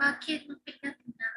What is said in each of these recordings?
Bakit mabigat na?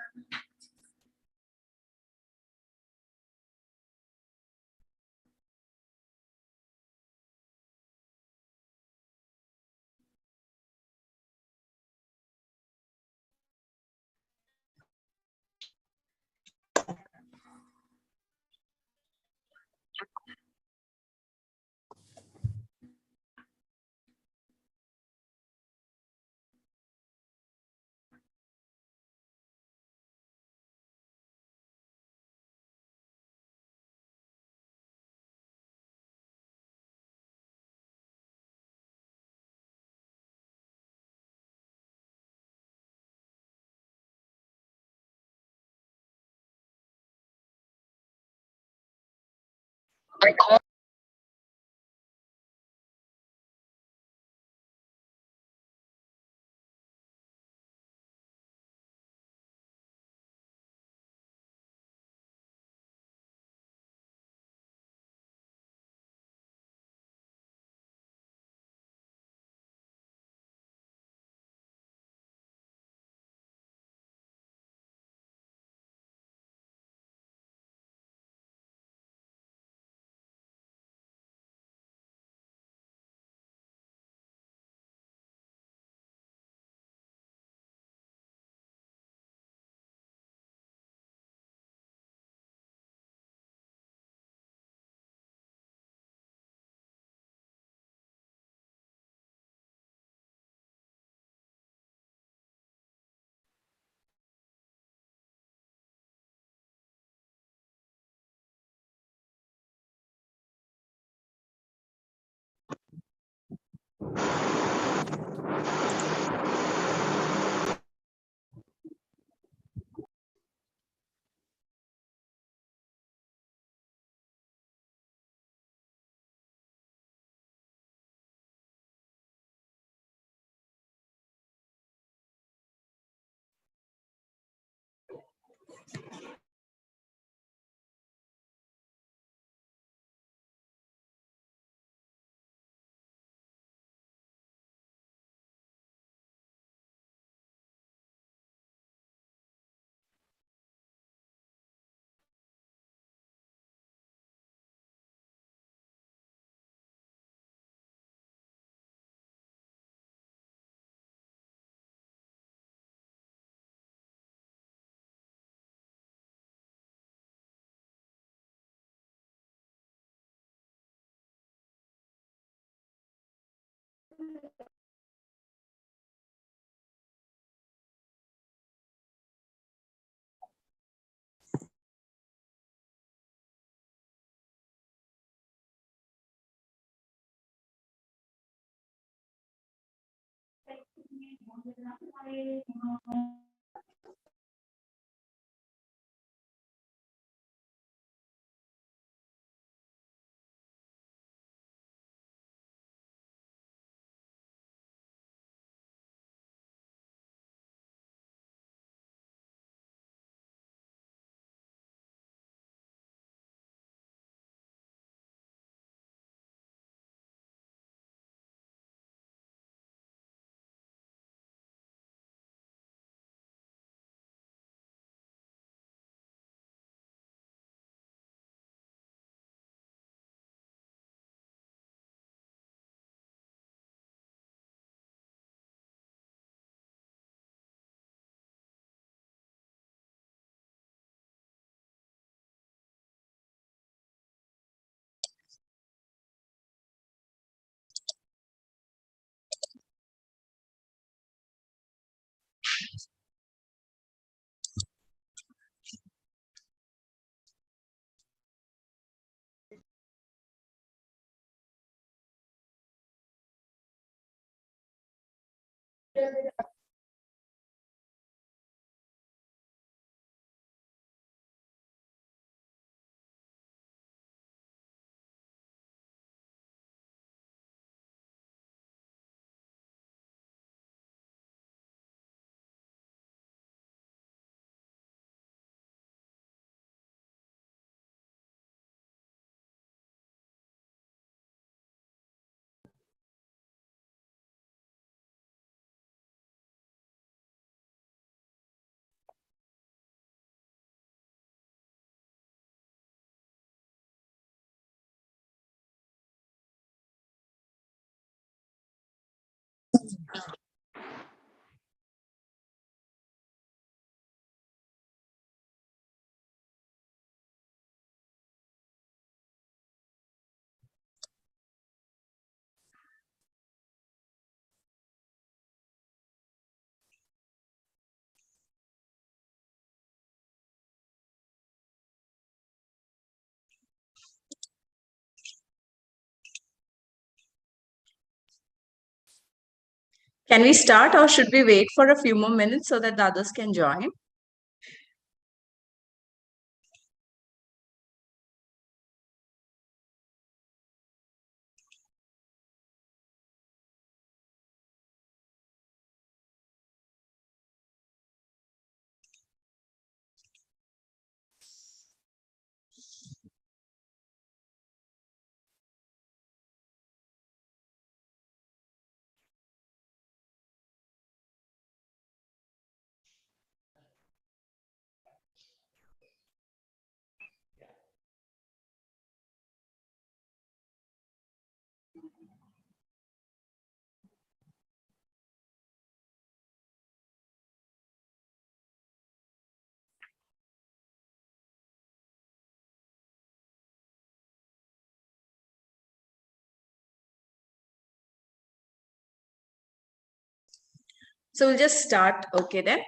Can we start or should we wait for a few more minutes so that the others can join? So we'll just start. Okay, then.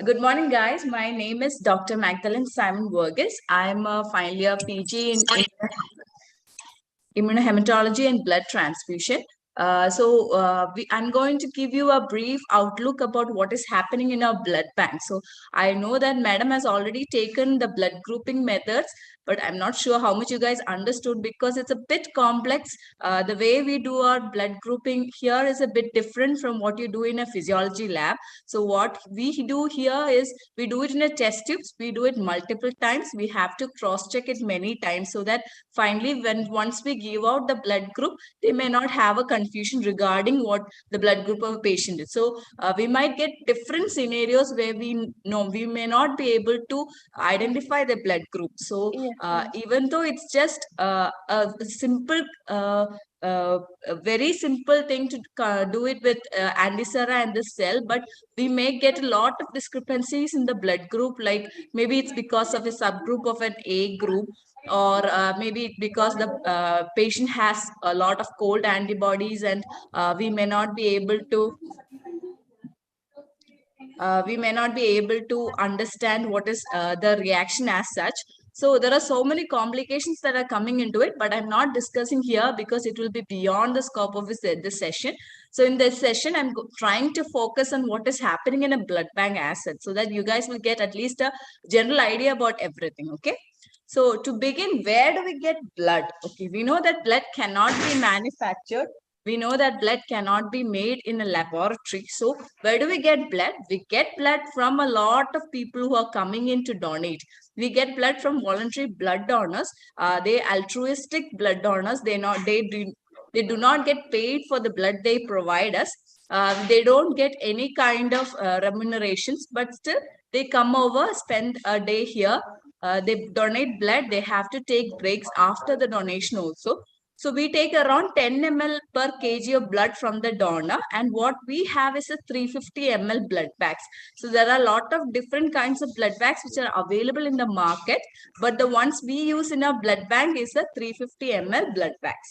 Good morning, guys. My name is Dr. Magdalene Simon Vergis. I'm a final year PG in immunohematology and blood transfusion. I'm going to give you a brief outlook about what is happening in our blood bank. So I know that Madam has already taken the blood grouping methods, but I'm not sure how much you guys understood because it's a bit complex. The way we do our blood grouping here is a bit different from what you do in a physiology lab. So what we do here is we do it in a test tubes. We do it multiple times. We have to cross check it many times so that finally once we give out the blood group, they may not have a confusion regarding what the blood group of a patient is. So we might get different scenarios where we know we may not be able to identify the blood group. So even though it's just a simple a very simple thing to do it with Antisera and the cell, but we may get a lot of discrepancies in the blood group, like maybe it's because of a subgroup of an A group, or maybe because the patient has a lot of cold antibodies and we may not be able to understand what is the reaction as such. So there are so many complications that are coming into it, but I'm not discussing here because it will be beyond the scope of this session. So in this session, I'm trying to focus on what is happening in a blood bank asset so that you guys will get at least a general idea about everything. Okay. So to begin, where do we get blood? Okay, we know that blood cannot be manufactured. We know that blood cannot be made in a laboratory. So where do we get blood? We get blood from a lot of people who are coming in to donate. We get blood from voluntary blood donors. They altruistic blood donors. They do not get paid for the blood they provide us. They don't get any kind of remunerations, but still they come over, spend a day here. They donate blood. They have to take breaks after the donation also. So we take around 10 ml per kg of blood from the donor, and what we have is a 350 ml blood bags. So there are a lot of different kinds of blood bags which are available in the market, but the ones we use in our blood bank is a 350 ml blood bags.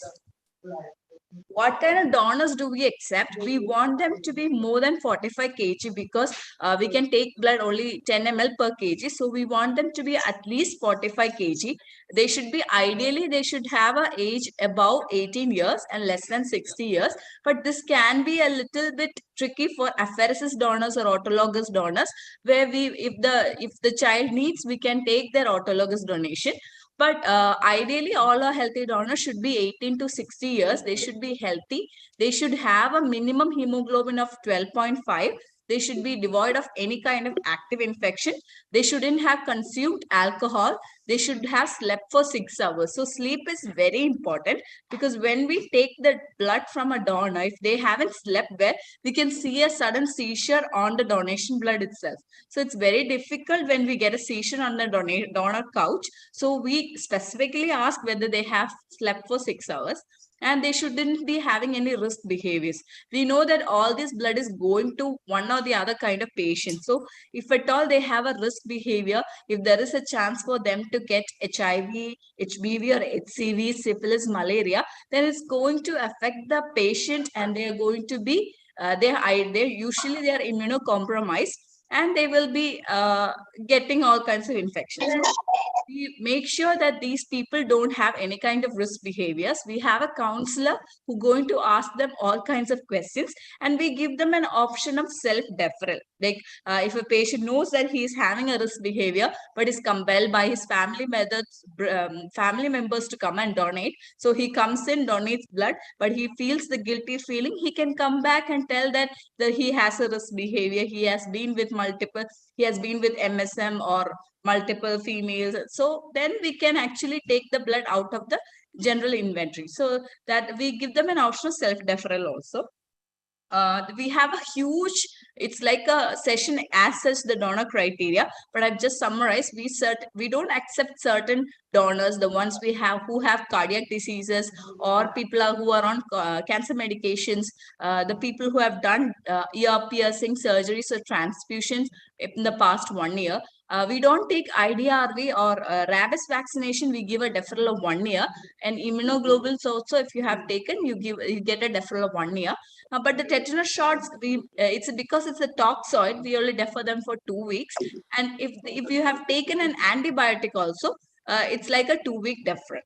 what kind of donors do we accept? We want them to be more than 45 kg because we can take blood only 10 ml per kg. So we want them to be at least 45 kg. They should be ideally, they should have a age above 18 years and less than 60 years. But this can be a little bit tricky for apheresis donors or autologous donors, where if the child needs, we can take their autologous donation. But ideally, all our healthy donors should be 18 to 60 years. They should be healthy. They should have a minimum hemoglobin of 12.5. They should be devoid of any kind of active infection. They shouldn't have consumed alcohol. They should have slept for 6 hours. So sleep is very important, because when we take the blood from a donor, if they haven't slept well, we can see a sudden seizure on the donation blood itself. So it's very difficult when we get a seizure on the donor couch. So we specifically ask whether they have slept for 6 hours, and they shouldn't be having any risk behaviors. We know that all this blood is going to one or the other kind of patient. So if at all they have a risk behavior, if there is a chance for them to get HIV, HBV or HCV, syphilis, malaria, then it's going to affect the patient, and they are going to be they usually they are immunocompromised, and they will be getting all kinds of infections. So we make sure that these people don't have any kind of risk behaviors. We have a counselor who going to ask them all kinds of questions, and we give them an option of self-deferral. Like if a patient knows that he is having a risk behavior but is compelled by his family members to come and donate, so he comes in, donates blood, but he feels the guilty feeling, he can come back and tell that he has a risk behavior. He has been with MSM or multiple females. So then we can actually take the blood out of the general inventory. So that we give them an option of self-deferral also. We have a huge, it's like a session as such, the donor criteria, but I've just summarized. We don't accept certain donors, the ones we have who have cardiac diseases, or who are on cancer medications, the people who have done ear piercing surgeries or transfusions in the past 1 year. We don't take IDRV or rabies vaccination. We give a deferral of 1 year, and immunoglobulins also, if you have taken, you get a deferral of 1 year. But the tetanus shots, it's because it's a toxoid, we only defer them for 2 weeks. And if you have taken an antibiotic also, it's like a 2-week deferral.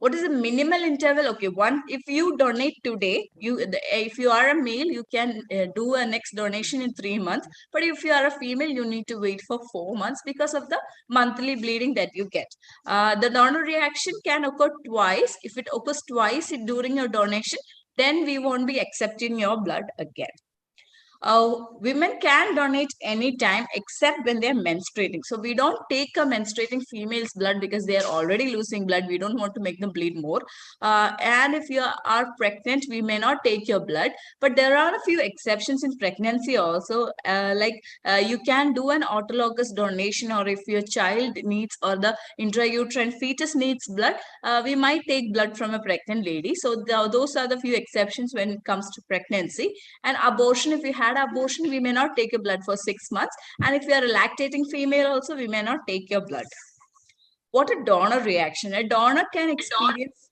What is the minimal interval? Okay, if you donate today, if you are a male, you can do a next donation in 3 months. But if you are a female, you need to wait for 4 months because of the monthly bleeding that you get. The donor reaction can occur twice. If it occurs twice during your donation, then we won't be accepting your blood again. Women can donate anytime except when they're menstruating. So we don't take a menstruating female's blood because they are already losing blood. We don't want to make them bleed more. And if you are pregnant, we may not take your blood. But there are a few exceptions in pregnancy also. You can do an autologous donation, or if your child needs, or the intrauterine fetus needs blood, we might take blood from a pregnant lady. So those are the few exceptions when it comes to pregnancy. And abortion, if we had abortion, we may not take your blood for 6 months. And if you are a lactating female also, we may not take your blood. What a donor reaction. A donor can experience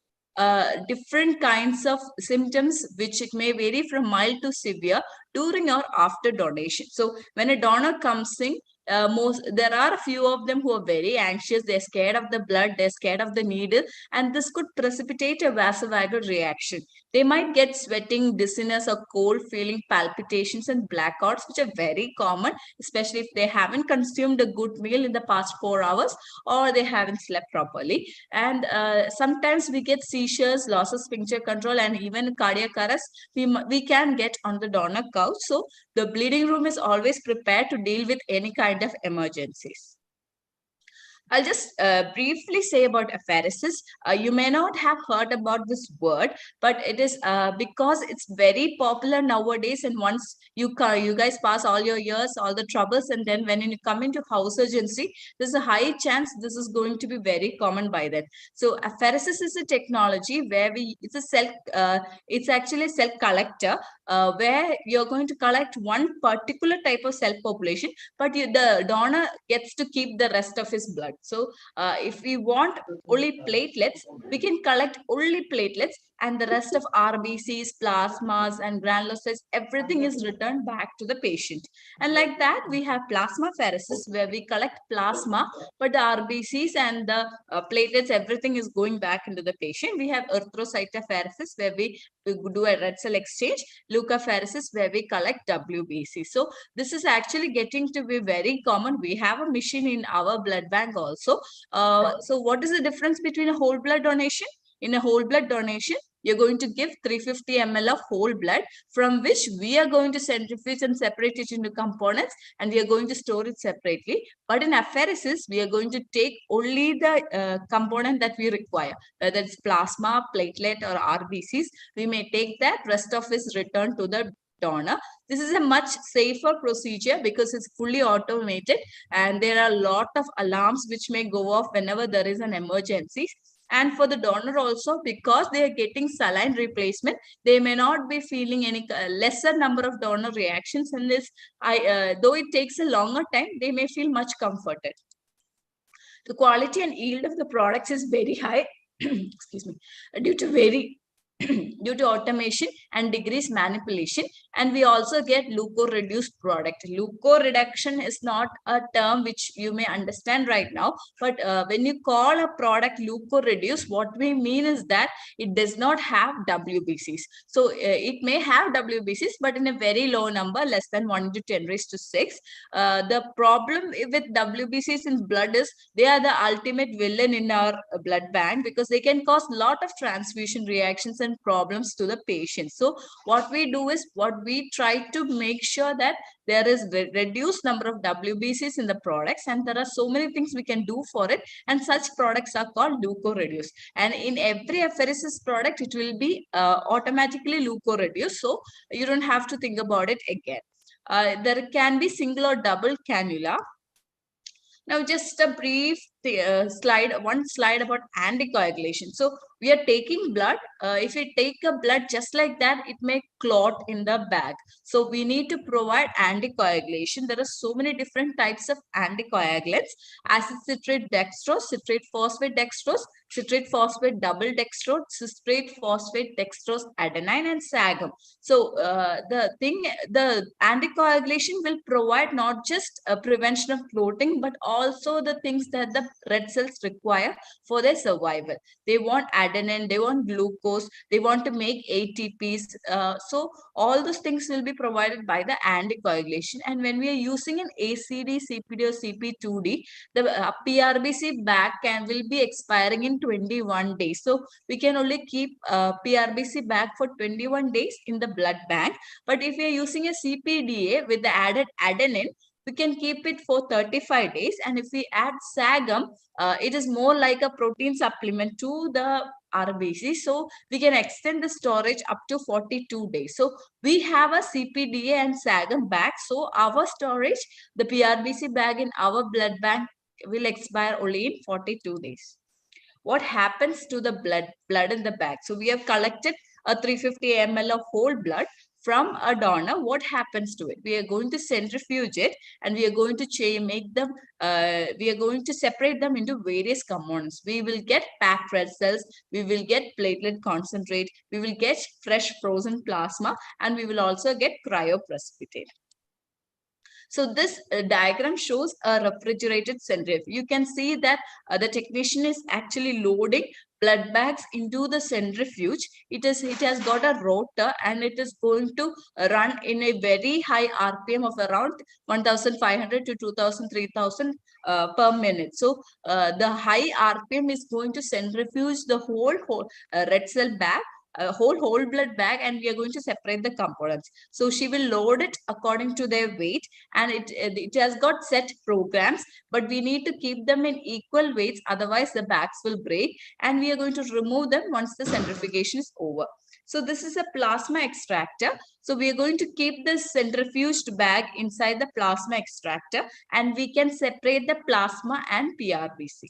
different kinds of symptoms, which it may vary from mild to severe during or after donation. So when a donor comes in, there are a few of them who are very anxious. They're scared of the blood, they're scared of the needle, and this could precipitate a vasovagal reaction. They might get sweating, dizziness, or cold feeling, palpitations, and blackouts, which are very common, especially if they haven't consumed a good meal in the past 4 hours, or they haven't slept properly. And sometimes we get seizures, loss of sphincter control, and even cardiac arrest. We can get on the donor couch. So the bleeding room is always prepared to deal with any kind of emergencies. I'll just briefly say about apheresis. You may not have heard about this word, but it is because it's very popular nowadays. And once you guys pass all your years, all the troubles, and then when you come into house urgency, there's a high chance this is going to be very common by then. So apheresis is a technology where it's actually a cell collector, where you're going to collect one particular type of cell population, but the donor gets to keep the rest of his blood. So if we want only platelets, we can collect only platelets. and the rest of RBCs, plasmas, and granulocytes, everything is returned back to the patient. And like that, we have plasmapheresis, where we collect plasma, but the RBCs and the platelets, everything is going back into the patient. We have erythrocytopheresis, where we do a red cell exchange, leukapheresis, where we collect WBC. So this is actually getting to be very common. We have a machine in our blood bank also. So what is the difference between a whole blood donation? In a whole blood donation, you're going to give 350 ml of whole blood, from which we are going to centrifuge and separate it into components, and we are going to store it separately. But in apheresis, we are going to take only the component that we require, whether it's plasma, platelet, or RBCs. We may take that, rest of is returned to the donor. This is a much safer procedure because it's fully automated, and there are a lot of alarms which may go off whenever there is an emergency. And for the donor also, because they are getting saline replacement, they may not be feeling any lesser number of donor reactions in this. Though it takes a longer time, they may feel much comforted. The quality and yield of the products is very high, excuse me, due to due to automation and degrees manipulation. And we also get leuko-reduced product. Leuko-reduction is not a term which you may understand right now, but when you call a product leuko-reduced, what we mean is that it does not have WBCs. So it may have WBCs, but in a very low number, less than 1 to 10 raised to 6. The problem with WBCs in blood is they are the ultimate villain in our blood bank, because they can cause a lot of transfusion reactions and problems to the patient. So what we do is, what we try to make sure that there is reduced number of WBCs in the products, and there are so many things we can do for it, and such products are called leuko-reduced. And in every apheresis product, it will be automatically leuko-reduced, so you don't have to think about it again. There can be single or double cannula. Now, just a brief one slide about anticoagulation. So we are taking blood. If we take a blood just like that, it may clot in the bag. So we need to provide anticoagulation. There are so many different types of anticoagulants: acid citrate dextrose, citrate phosphate dextrose, citrate phosphate double dextrose, citrate phosphate dextrose adenine, and sagum. So the anticoagulation will provide not just a prevention of clotting, but also the things that the red cells require for their survival. They want adenine, they want glucose, they want to make ATPs. So all those things will be provided by the anticoagulation. And when we are using an ACD, CPD, or CP2D, the PRBC bag will be expiring in 21 days. So we can only keep PRBC bag for 21 days in the blood bank. But if we are using a CPDA with the added adenine, we can keep it for 35 days. And if we add sagum, it is more like a protein supplement to the RBC. So we can extend the storage up to 42 days. So we have a CPDA and sagum bag. So our storage, the PRBC bag in our blood bank, will expire only in 42 days. What happens to the blood in the bag? So we have collected a 350 ml of whole blood from a donor. What happens to it? We are going to centrifuge it, and we are going to make them, we are going to separate them into various components. We will get packed red cells, we will get platelet concentrate, we will get fresh frozen plasma, and we will also get cryoprecipitate. So this diagram shows a refrigerated centrifuge. You can see that the technician is actually loading blood bags into the centrifuge. It has got a rotor, and it is going to run in a very high RPM of around 1,500 to 2,000, 3,000 per minute. So the high RPM is going to centrifuge the whole red cell bag, a whole blood bag, and we are going to separate the components. So she will load it according to their weight, and it has got set programs, but we need to keep them in equal weights, otherwise the bags will break, and we are going to remove them once the centrifugation is over. So this is a plasma extractor. So we are going to keep this centrifuged bag inside the plasma extractor, and we can separate the plasma and PRBC.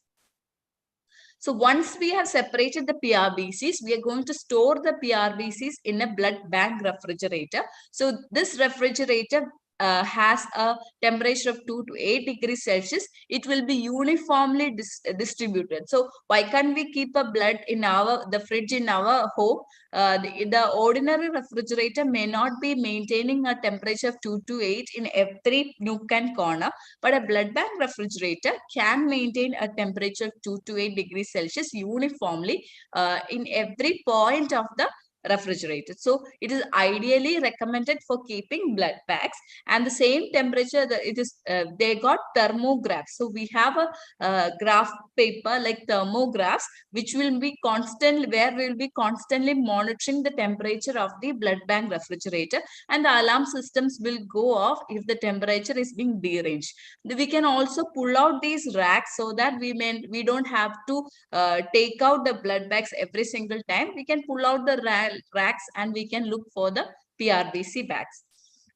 So once we have separated the PRBCs, we are going to store the PRBCs in a blood bank refrigerator. So this refrigerator has a temperature of 2 to 8 degrees Celsius, it will be uniformly distributed. So why can't we keep a blood in the fridge in our home? The ordinary refrigerator may not be maintaining a temperature of 2 to 8 in every nook and corner, but a blood bank refrigerator can maintain a temperature of 2 to 8 degrees Celsius uniformly in every point of the refrigerator. So it is ideally recommended for keeping blood bags, and the same temperature that it is they got thermographs. So we have a graph paper like thermographs which will be constantly, where we will be constantly monitoring the temperature of the blood bank refrigerator, and the alarm systems will go off if the temperature is being deranged. We can also pull out these racks so that we don't have to take out the blood bags every single time. We can pull out the racks and we can look for the PRBC bags.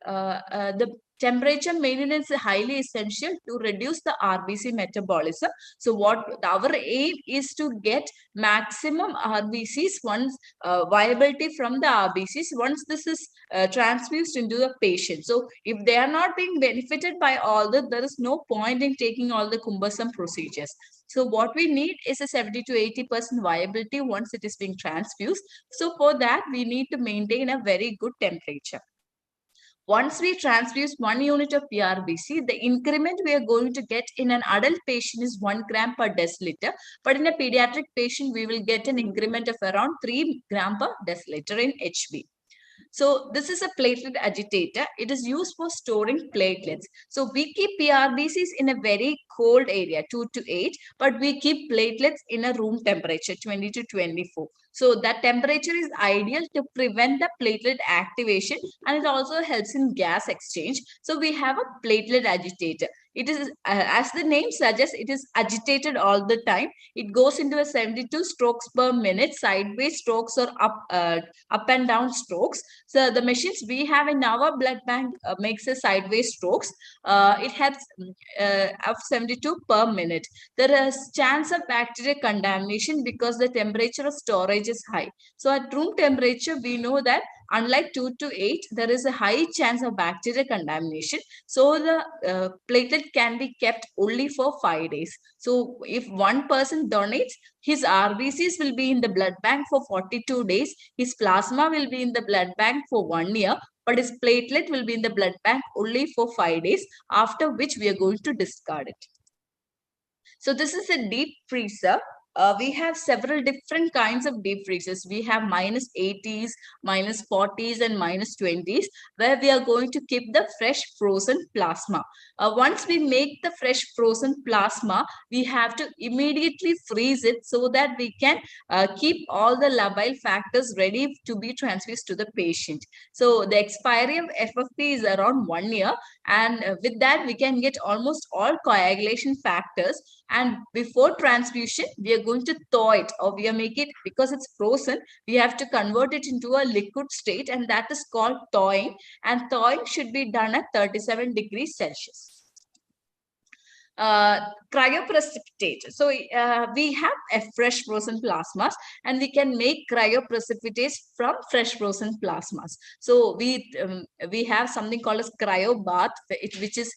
The temperature maintenance is highly essential to reduce the RBC metabolism. So what our aim is to get maximum RBCs once viability from the RBCs once this is transfused into the patient. So if they are not being benefited by all that, there is no point in taking all the cumbersome procedures. So what we need is a 70 to 80% viability once it is being transfused. So for that, we need to maintain a very good temperature. Once we transfuse 1 unit of PRBC, the increment we are going to get in an adult patient is 1 gram per deciliter. But in a pediatric patient, we will get an increment of around 3 gram per deciliter in HB. So this is a platelet agitator. It is used for storing platelets. So we keep PRBCs in a very cold area, 2 to 8, but we keep platelets in a room temperature, 20 to 24. So that temperature is ideal to prevent the platelet activation, and it also helps in gas exchange. So we have a platelet agitator. It is, as the name suggests, it is agitated all the time. It goes into a 72 strokes per minute, sideways strokes or up and down strokes. So the machines we have in our blood bank makes a sideways strokes. It has of 72 per minute. There is chance of bacteria contamination because the temperature of storage is high. So at room temperature, we know that unlike 2 to 8, there is a high chance of bacteria contamination. So the platelet can be kept only for 5 days. So if one person donates, his RBCs will be in the blood bank for 42 days. His plasma will be in the blood bank for 1 year, but his platelet will be in the blood bank only for 5 days, after which we are going to discard it. So this is a deep freezer. We have several different kinds of deep freezers. We have minus 80s, minus 40s, and minus 20s, where we are going to keep the fresh frozen plasma. Once we make the fresh frozen plasma, we have to immediately freeze it so that we can keep all the labile factors ready to be transfused to the patient. So the expiry of FFP is around 1 year, and with that, we can get almost all coagulation factors. And before transfusion, we are going to thaw it, or we are making it, because it's frozen, we have to convert it into a liquid state, and that is called thawing. And thawing should be done at 37 degrees Celsius. Cryoprecipitate. So we have a fresh frozen plasmas, and we can make cryoprecipitates from fresh frozen plasmas. So we have something called as cryo bath, which is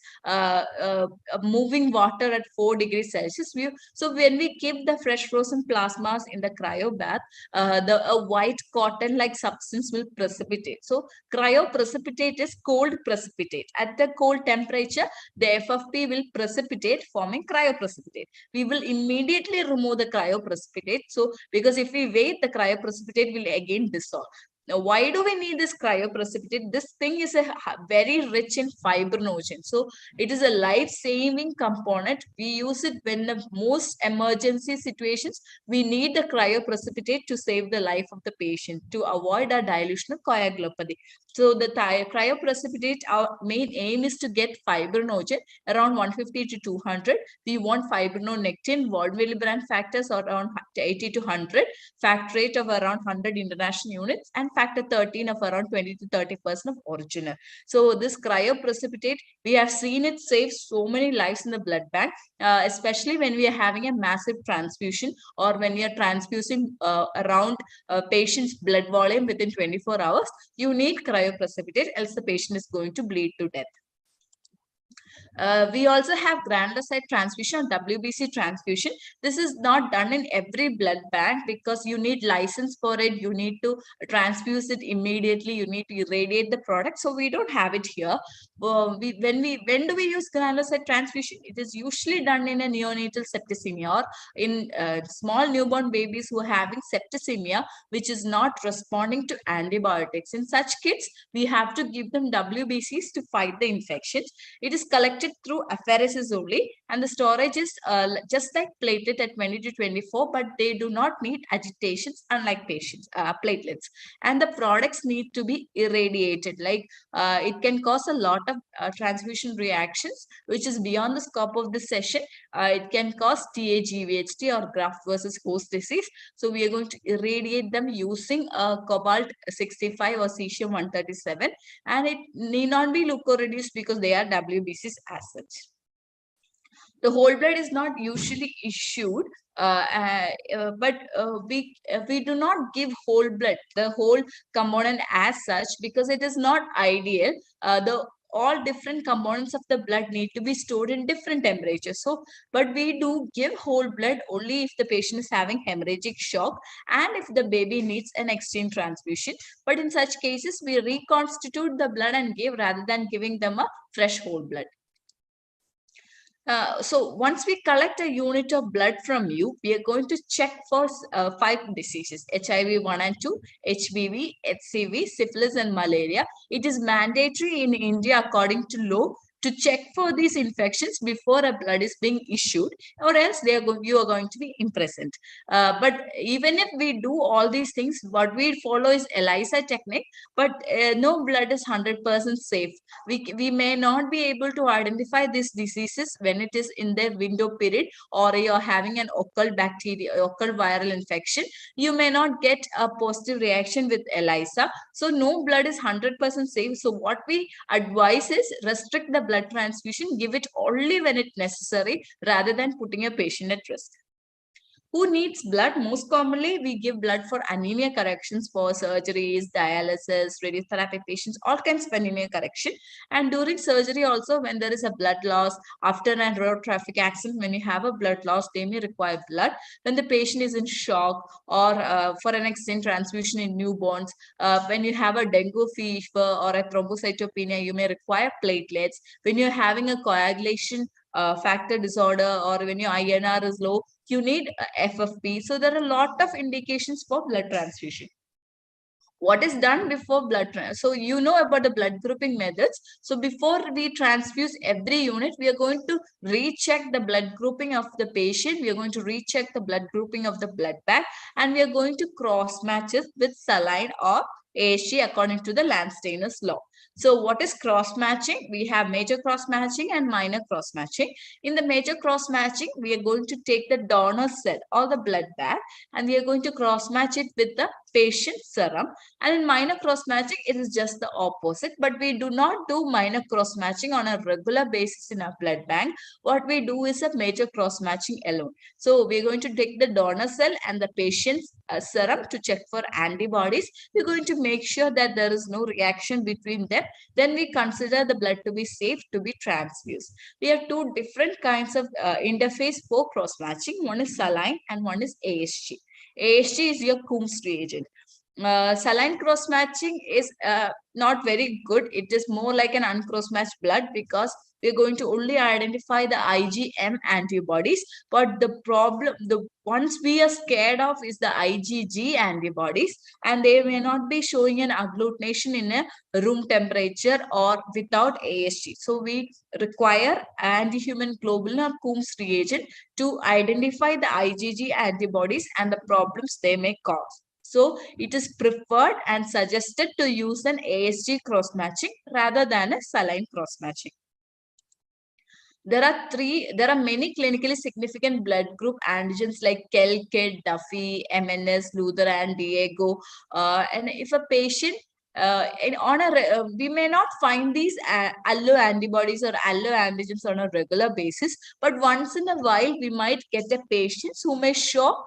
moving water at 4 degrees Celsius. So when we keep the fresh frozen plasmas in the cryo bath, a white cotton like substance will precipitate. So cryoprecipitate is cold precipitate. At the cold temperature, the FFP will precipitate, forming cryoprecipitate. We will immediately remove the cryoprecipitate. So because if we wait, the cryoprecipitate will again dissolve. Now, why do we need this cryoprecipitate? This thing is very rich in fibrinogen. So it is a life-saving component. We use it when the most emergency situations, we need the cryoprecipitate to save the life of the patient, to avoid a dilution of coagulopathy. So the cryoprecipitate, our main aim is to get fibrinogen around 150 to 200. We want fibronectin, von Willebrand factors around 80 to 100, factor rate of around 100 international units, and factor 13 of around 20 to 30% of original. So this cryoprecipitate, we have seen it save so many lives in the blood bank, especially when we are having a massive transfusion, or when we are transfusing around a patient's blood volume within 24 hours. You need cryoprecipitate, else the patient is going to bleed to death. We also have granulocyte transfusion or WBC transfusion. This is not done in every blood bank because you need license for it. You need to transfuse it immediately. You need to irradiate the product. So we don't have it here. When do we use granulocyte transfusion? It is usually done in a neonatal septicemia or in small newborn babies who are having septicemia, which is not responding to antibiotics. In such kids, we have to give them WBCs to fight the infections. It is collected through apheresis only, and the storage is just like platelet at 20 to 24, but they do not need agitations unlike patients, platelets. And the products need to be irradiated. Like it can cause a lot of transfusion reactions, which is beyond the scope of this session. It can cause TAGVHT or graft versus host disease. So we are going to irradiate them using cobalt 65 or cesium 137, and it need not be leukoreduced because they are WBCs as such. The whole blood is not usually issued, but we do not give whole blood, the whole component as such, because it is not ideal. The all different components of the blood need to be stored in different temperatures. So, but we do give whole blood only if the patient is having hemorrhagic shock and if the baby needs an extreme transfusion. But in such cases, we reconstitute the blood and give rather than giving them a fresh whole blood. So once we collect a unit of blood from you, we are going to check for 5 diseases: HIV 1 and 2, HBV, HCV, syphilis, and malaria. It is mandatory in India according to law to check for these infections before a blood is being issued, or else you are going to be imprisoned. But even if we do all these things, what we follow is ELISA technique, but no blood is 100% safe. We may not be able to identify these diseases when it is in their window period, or you're having an occult viral infection. You may not get a positive reaction with ELISA. So no blood is 100% safe. So what we advise is restrict the blood transfusion, give it only when it's necessary rather than putting a patient at risk. Who needs blood? Most commonly, we give blood for anemia corrections for surgeries, dialysis, radiotherapy patients, all kinds of anemia correction. And during surgery also, when there is a blood loss, after a road traffic accident, when you have a blood loss, they may require blood. When the patient is in shock, or for an extended transfusion in newborns, when you have a dengue fever or a thrombocytopenia, you may require platelets. When you're having a coagulation factor disorder, or when your INR is low, you need FFP. So there are a lot of indications for blood transfusion. What is done before blood transfusion? So you know about the blood grouping methods. So before we transfuse every unit, we are going to recheck the blood grouping of the patient. We are going to recheck the blood grouping of the blood bag, and we are going to cross match it with saline or AHG according to the Landsteiner's law. So what is cross matching? We have major cross matching and minor cross matching. In the major cross matching, we are going to take the donor cell or the blood bag, and we are going to cross match it with the patient serum. And in minor cross matching, it is just the opposite. But we do not do minor cross matching on a regular basis in our blood bank. What we do is a major cross matching alone. So we're going to take the donor cell and the patient's serum to check for antibodies. We're going to make sure that there is no reaction between them. Then we consider the blood to be safe to be transfused. We have 2 different kinds of interface for cross matching. One is saline and one is AHG. AHG is your Coombs reagent. Saline cross matching is not very good. It is more like an uncross matched blood because we're going to only identify the IgM antibodies. But the problem, the ones we are scared of is the IgG antibodies, and they may not be showing an agglutination in a room temperature or without AHG. So we require anti-human globulin or Coombs reagent to identify the IgG antibodies and the problems they may cause. So it is preferred and suggested to use an ASG cross-matching rather than a saline cross-matching. There are many clinically significant blood group antigens like Kel, Kid, Duffy, MNS, Luther, and Diego. And if a patient we may not find these allo antibodies or allo antigens on a regular basis, but once in a while we might get a patients who may show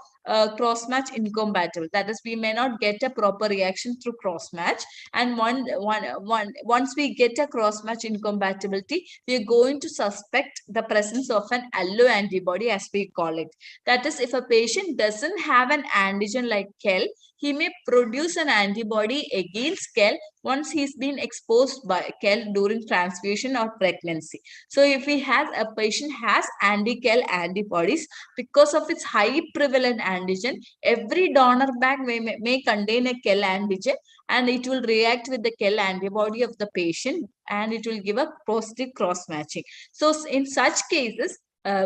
cross-match incompatible. That is, we may not get a proper reaction through cross-match. And once we get a cross-match incompatibility, we are going to suspect the presence of an alloantibody, as we call it. That is, if a patient doesn't have an antigen like KEL, he may produce an antibody against KEL once he's been exposed by KEL during transfusion or pregnancy. So if a patient has anti-KEL antibodies, because of its high prevalent antigen, every donor bank may contain a KEL antigen, and it will react with the KEL antibody of the patient, and it will give a positive cross-matching. So in such cases,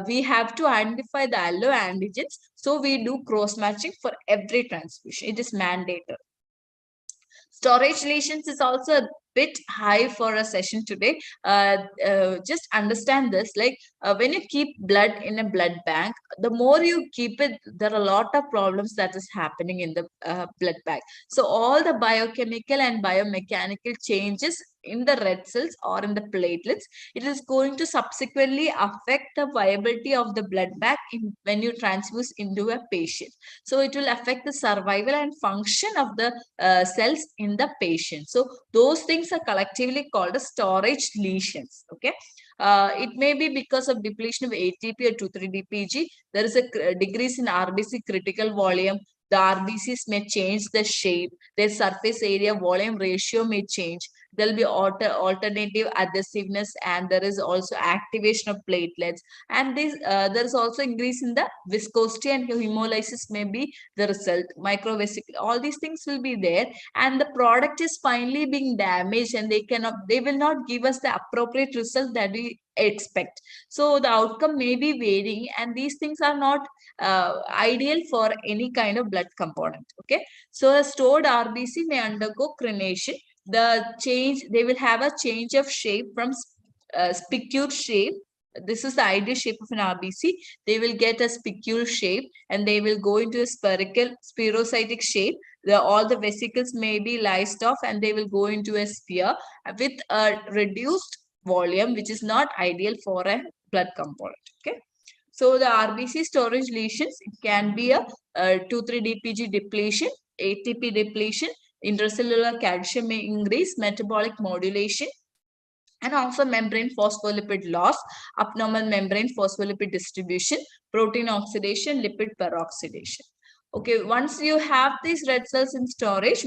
we have to identify the alloantigens. So we do cross-matching for every transfusion. It is mandated. Storage lesions is also a bit high for a session today. Just understand this, like when you keep blood in a blood bank, the more you keep it, there are a lot of problems that is happening in the blood bank. So all the biochemical and biomechanical changes in the red cells or in the platelets, it is going to subsequently affect the viability of the blood bank when you transfuse into a patient. So it will affect the survival and function of the cells in the patient. So those things are collectively called as storage lesions. Okay. It may be because of depletion of ATP or 2,3-DPG. There is a decrease in RBC critical volume. The RBCs may change the shape. Their surface area volume ratio may change. There will be alternative adhesiveness, and there is also activation of platelets. And there is also increase in the viscosity, and hemolysis may be the result. Microvesicle, all these things will be there, and the product is finally being damaged, and they will not give us the appropriate result that we expect. So the outcome may be varying, and these things are not ideal for any kind of blood component. Okay, so a stored RBC may undergo crenation. They will have a change of shape from spicule shape. This is the ideal shape of an RBC. They will get a spicule shape, and they will go into a spherocytic shape. All the vesicles may be lysed off, and they will go into a sphere with a reduced volume, which is not ideal for a blood component. Okay. So the RBC storage lesions, it can be a 2,3-DPG depletion, ATP depletion, intracellular calcium may increase, metabolic modulation, and also membrane phospholipid loss, abnormal membrane phospholipid distribution, protein oxidation, lipid peroxidation. Okay, once you have these red cells in storage,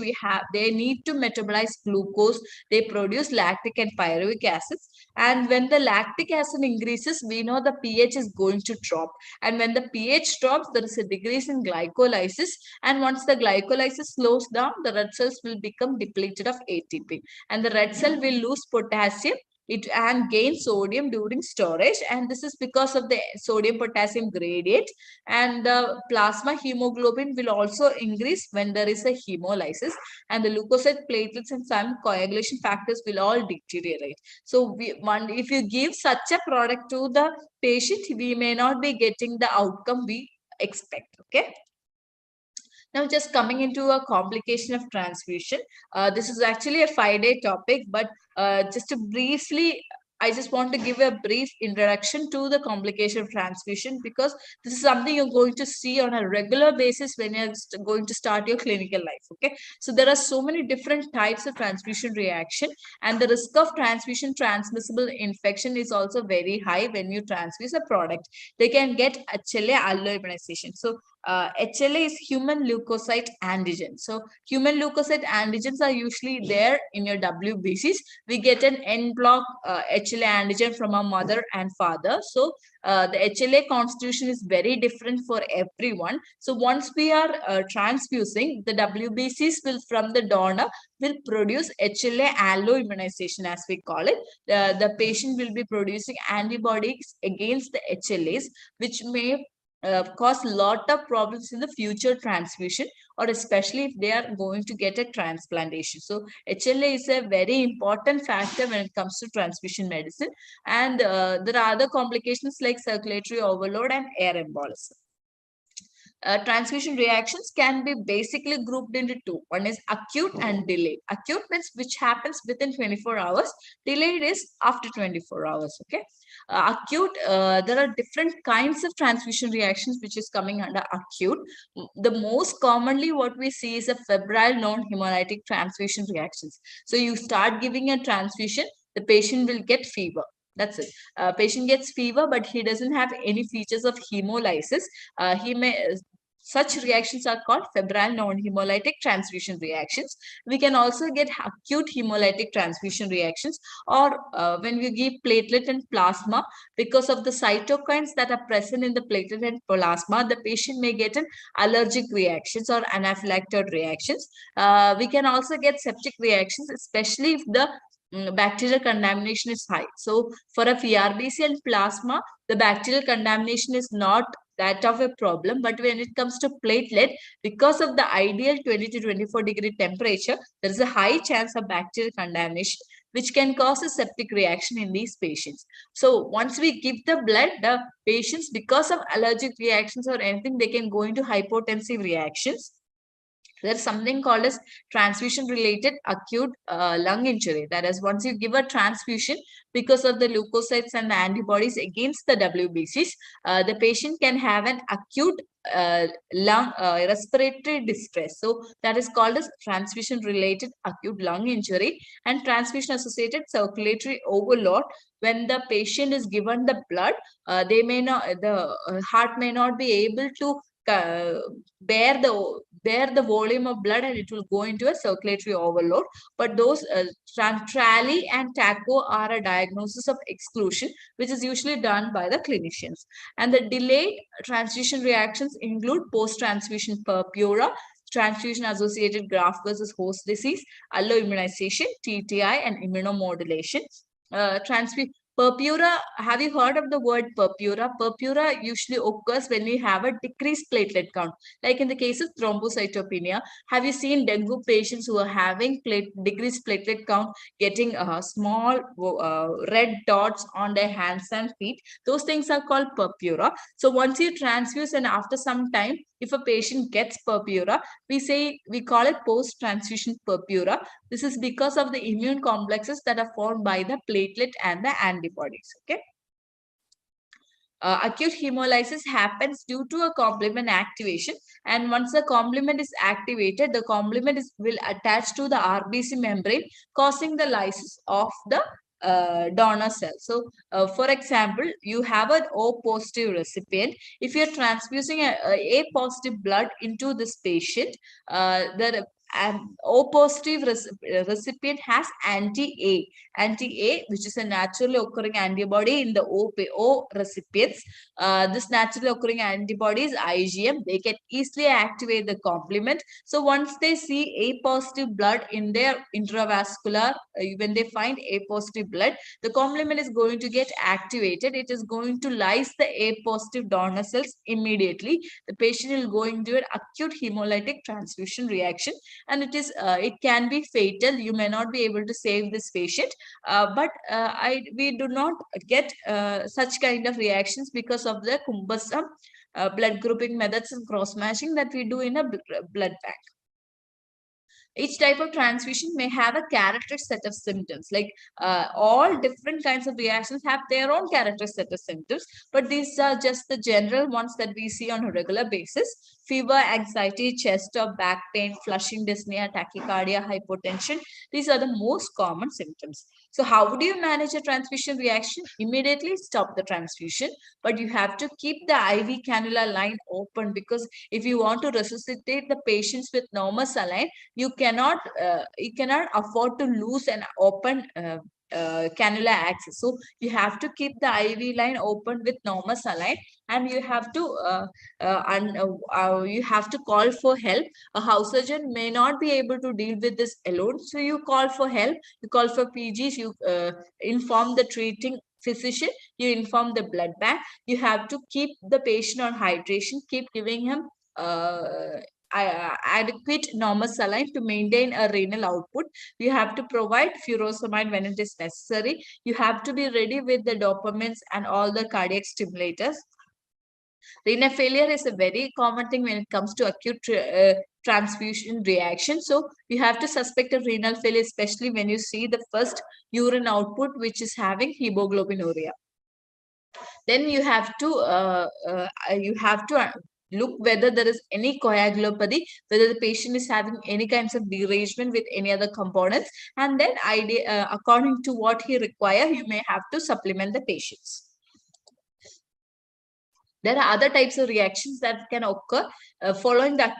they need to metabolize glucose. They produce lactic and pyruvic acids. And when the lactic acid increases, we know the pH is going to drop. And when the pH drops, there is a decrease in glycolysis. And once the glycolysis slows down, the red cells will become depleted of ATP. And the red cell will lose potassium and gain sodium during storage, and this is because of the sodium potassium gradient. And the plasma hemoglobin will also increase when there is a hemolysis, and the leukocyte, platelets, and some coagulation factors will all deteriorate. So if you give such a product to the patient, we may not be getting the outcome we expect. Okay. Now, just coming into a complication of transfusion. This is actually a 5-day topic, but just to briefly, I just want to give a brief introduction to the complication of transfusion, because this is something you're going to see on a regular basis when you're going to start your clinical life. Okay, so there are so many different types of transfusion reaction, and the risk of transfusion transmissible infection is also very high when you transfuse a product. They can get HLA alloimmunization. So HLA is human leukocyte antigen. So human leukocyte antigens are usually there in your WBCs. We get an en bloc HLA antigen from our mother and father. So the HLA constitution is very different for everyone. So once we are transfusing, the WBCs from the donor will produce HLA alloimmunization, as we call it. The patient will be producing antibodies against the HLAs, which may cause a lot of problems in the future transfusion, or especially if they are going to get a transplantation. So HLA is a very important factor when it comes to transfusion medicine. And there are other complications like circulatory overload and air embolism. Transfusion reactions can be basically grouped into two. One is acute and delayed. Acute means which happens within 24 hours. Delayed is after 24 hours. Okay. Acute, there are different kinds of transfusion reactions which is coming under acute. The most commonly what we see is a febrile non-hemolytic transfusion reactions. So you start giving a transfusion, the patient will get fever. That's it. Patient gets fever, but he doesn't have any features of hemolysis. He may Such reactions are called febrile non-hemolytic transfusion reactions. We can also get acute hemolytic transfusion reactions, or when we give platelet and plasma, because of the cytokines that are present in the platelet and plasma, the patient may get an allergic reactions or anaphylactic reactions. We can also get septic reactions, especially if the bacterial contamination is high. So for a PRBC and plasma, the bacterial contamination is not that of a problem. But when it comes to platelet, because of the ideal 20 to 24-degree temperature, there is a high chance of bacterial contamination, which can cause a septic reaction in these patients. So once we give the blood, the patients, because of allergic reactions or anything, they can go into hypotensive reactions. There's something called as transfusion related acute lung injury. That is, once you give a transfusion because of the leukocytes and the antibodies against the WBCs, the patient can have an acute lung respiratory distress. So that is called as transfusion related acute lung injury. And transfusion associated circulatory overload, when the patient is given the blood, the heart may not be able to uh, bear the volume of blood, and it will go into a circulatory overload. But those trally and taco are a diagnosis of exclusion, which is usually done by the clinicians. And the delayed transfusion reactions include post-transfusion purpura, transfusion associated graft versus host disease, alloimmunization, TTI, and immunomodulation. Purpura, have you heard of the word purpura? Purpura usually occurs when we have a decreased platelet count. Like in the case of thrombocytopenia, have you seen dengue patients who are having decreased platelet count getting small red dots on their hands and feet? Those things are called purpura. So once you transfuse and after some time, if a patient gets purpura, we call it post-transfusion purpura. This is because of the immune complexes that are formed by the platelet and the antibodies. Okay. Acute hemolysis happens due to a complement activation, and once the complement is activated, the complement will attach to the RBC membrane, causing the lysis of the donor cell. So, for example, you have an O positive recipient. If you're transfusing A positive blood into this patient, the O positive recipient has anti-A, which is a naturally occurring antibody in the O recipients. This naturally occurring antibody is IgM. They can easily activate the complement. So once they see A positive blood in their intravascular, when they find A positive blood, the complement is going to get activated. It is going to lyse the A positive donor cells immediately. The patient will go into an acute hemolytic transfusion reaction, and it can be fatal. You may not be able to save this patient, but we do not get such kind of reactions because of the cumbersome blood grouping methods and cross matching that we do in a blood bank. Each type of transfusion may have a character set of symptoms. Like all different kinds of reactions have their own character set of symptoms, but these are just the general ones that we see on a regular basis. Fever, anxiety, chest or back pain, flushing, dyspnea, tachycardia, hypotension. These are the most common symptoms. So how do you manage a transfusion reaction? Immediately stop the transfusion, but you have to keep the IV cannula line open, because if you want to resuscitate the patients with normal saline, you cannot afford to lose an open cannula access. So you have to keep the IV line open with normal saline, and you have to call for help. A house surgeon may not be able to deal with this alone, so you call for help. You call for PGs. You inform the treating physician. You inform the blood bank. You have to keep the patient on hydration. Keep giving him adequate normal saline to maintain a renal output. You have to provide furosemide when it is necessary. You have to be ready with the dopamines and all the cardiac stimulators. Renal failure is a very common thing when it comes to acute transfusion reaction. So you have to suspect a renal failure, especially when you see the first urine output, which is having hemoglobinuria. Then you have to look whether there is any coagulopathy, whether the patient is having any kinds of derangement with any other components, and then according to what he require, you may have to supplement the patients. There are other types of reactions that can occur following the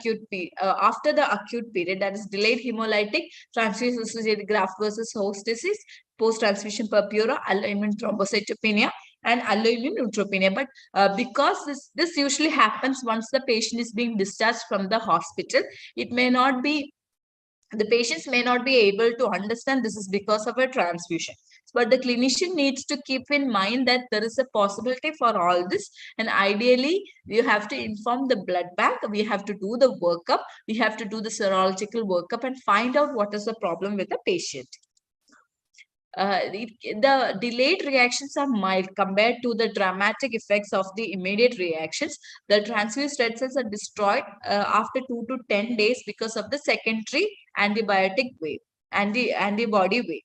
after the acute period, that is delayed hemolytic transfusion-associated graft versus host disease, post-transfusion purpura, alloimmune thrombocytopenia, and alloimmune neutropenia. But because this usually happens once the patient is being discharged from the hospital, it may not be the patients may not be able to understand this is because of a transfusion. But the clinician needs to keep in mind that there is a possibility for all this. And ideally, you have to inform the blood bank. We have to do the workup. We have to do the serological workup and find out what is the problem with the patient. The delayed reactions are mild compared to the dramatic effects of the immediate reactions. The transfused red cells are destroyed after 2 to 10 days because of the secondary antibiotic wave and the antibody wave.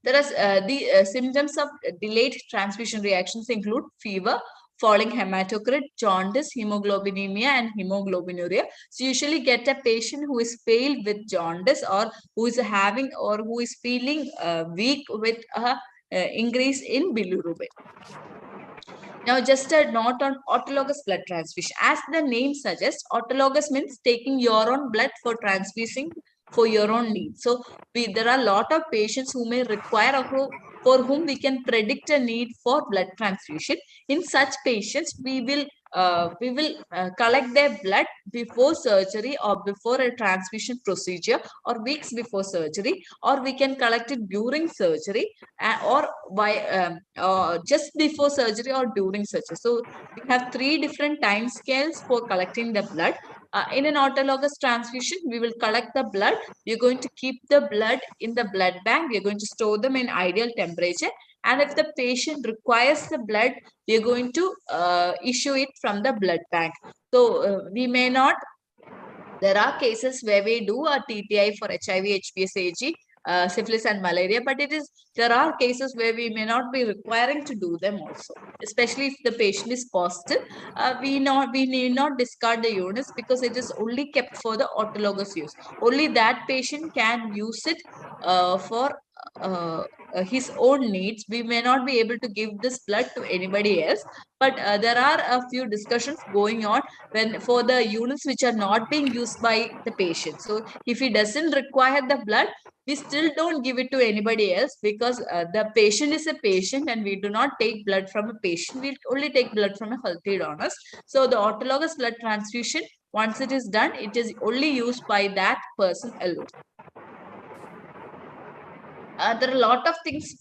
There are the symptoms of delayed transfusion reactions include fever, falling hematocrit, jaundice, hemoglobinemia, and hemoglobinuria. So usually get a patient who is pale with jaundice, or who is having or who is feeling weak with a increase in bilirubin. Now, just a note on autologous blood transfusion. As the name suggests, autologous means taking your own blood for transfusing for your own needs. So there are a lot of patients who may require or for whom we can predict a need for blood transfusion. In such patients, we will collect their blood before surgery or before a transfusion procedure, or weeks before surgery, or we can collect it during surgery, or just before surgery or during surgery. So we have 3 different time scales for collecting the blood. In an autologous transfusion, we will collect the blood. We are going to keep the blood in the blood bank. We are going to store them in ideal temperature. And if the patient requires the blood, we are going to issue it from the blood bank. So we may not. There are cases where we do a TTI for HIV, HPSAG, syphilis and malaria, but there are cases where we may not be requiring to do them also, especially if the patient is positive. We need not discard the units because it is only kept for the autologous use. Only that patient can use it for his own needs. We may not be able to give this blood to anybody else, but there are a few discussions going on when for the units which are not being used by the patient. So if he doesn't require the blood, we still don't give it to anybody else, because the patient is a patient and we do not take blood from a patient. We only take blood from a healthy donors. So the autologous blood transfusion, once it is done, it is only used by that person alone. There are a lot of things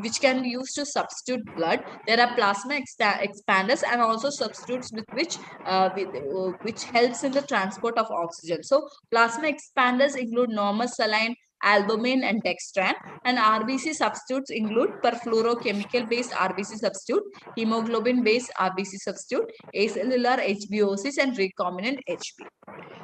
which can be used to substitute blood. There are plasma expanders and also substitutes with which helps in the transport of oxygen. So plasma expanders include normal saline, albumin, and dextran. And RBC substitutes include perfluorochemical based RBC substitute, hemoglobin based RBC substitute, acellular HBOCs, and recombinant HB.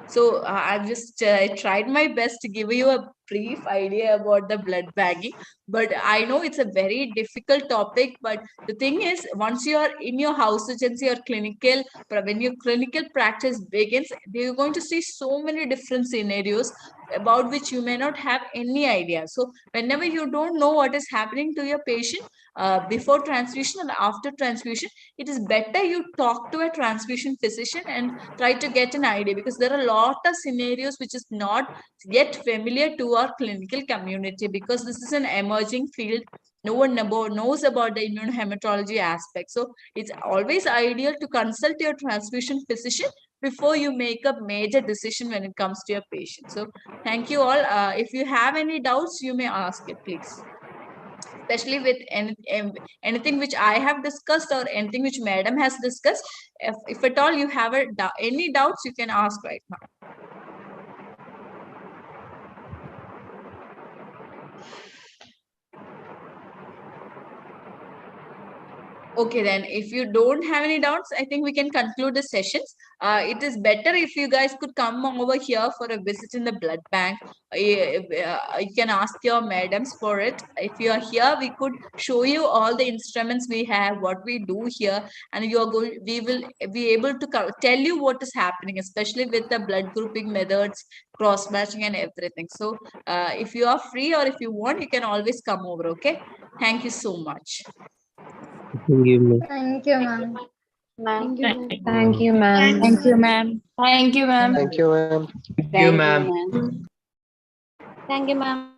So I've just tried my best to give you a brief idea about the blood bagging, but I know it's a very difficult topic. But the thing is, once you are in your house agency or when your clinical practice begins, you're going to see so many different scenarios about which you may not have any idea. So whenever you don't know what is happening to your patient before transfusion and after transfusion, it is better you talk to a transfusion physician and try to get an idea, because there are a lot of scenarios which is not yet familiar to our clinical community, because this is an emerging field. No one knows about the immunohematology aspect. So it's always ideal to consult your transfusion physician before you make a major decision when it comes to your patient. So thank you all. If you have any doubts, you may ask it, please. Especially with anything which I have discussed or anything which madam has discussed. If at all you have any doubts, you can ask right now. Okay, then if you don't have any doubts, I think we can conclude the sessions. It is better if you guys could come over here for a visit in the blood bank. You can ask your madams for it. If you are here, we could show you all the instruments we have, what we do here, and you are going. We will be able to tell you what is happening, especially with the blood grouping methods, cross matching, and everything. So, if you are free or if you want, you can always come over. Okay. Thank you so much. Thank you, ma'am. Thank you, ma'am. Thank you, ma'am. Thank you, ma'am. Thank you, ma'am. Thank you, ma'am. Thank you, ma'am. Thank you, ma'am. Thank you, ma'am.